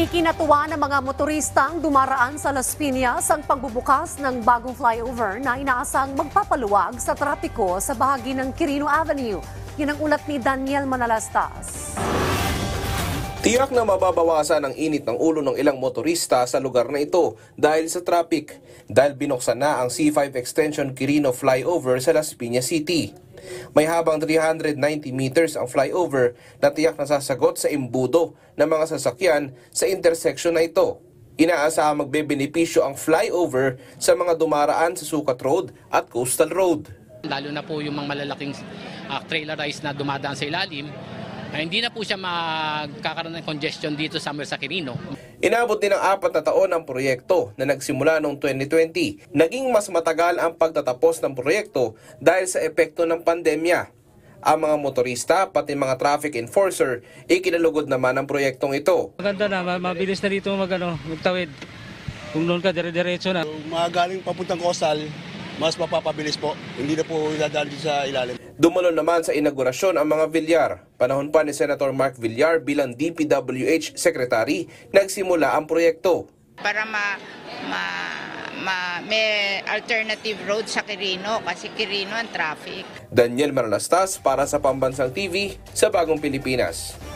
Ikinatuwa ng mga motoristang dumaraan sa Las Piñas ang pagbubukas ng bagong flyover na inaasang magpapaluwag sa trapiko sa bahagi ng Quirino Avenue. Yan ang ulat ni Daniel Manalastas. Tiyak na mababawasan ang init ng ulo ng ilang motorista sa lugar na ito dahil sa traffic, dahil binuksan na ang C5 Extension Quirino Flyover sa Las Piñas City. May habang 390 meters ang flyover na tiyak na sasagot sa imbudo ng mga sasakyan sa intersection na ito. Inaasahang magbebenepisyo ang flyover sa mga dumaraan sa Sukat Road at Coastal Road. Lalo na po yung mga malalaking trailerized na dumadaan sa ilalim, hindi na po siya magkakaroon ng congestion dito sa Quirino. Inabot din ng 4 na taon ang proyekto na nagsimula noong 2020. Naging mas matagal ang pagtatapos ng proyekto dahil sa epekto ng pandemya. Ang mga motorista pati mga traffic enforcer ikinalugod naman ang proyektong ito. Maganda na, mabilis na dito magtawid. Kung noon ka dire-diretso na. Kung galing papuntang coastal, mas mapapabilis po. Hindi na po idadaan sa ilalim. Dumalo naman sa inaugurasyon ang mga Villar. Panahon pa ni Senator Mark Villar bilang DPWH Secretary, nagsimula ang proyekto. Para may alternative road sa Quirino kasi Quirino ang traffic. Daniel Manalastas para sa Pambansang TV sa Bagong Pilipinas.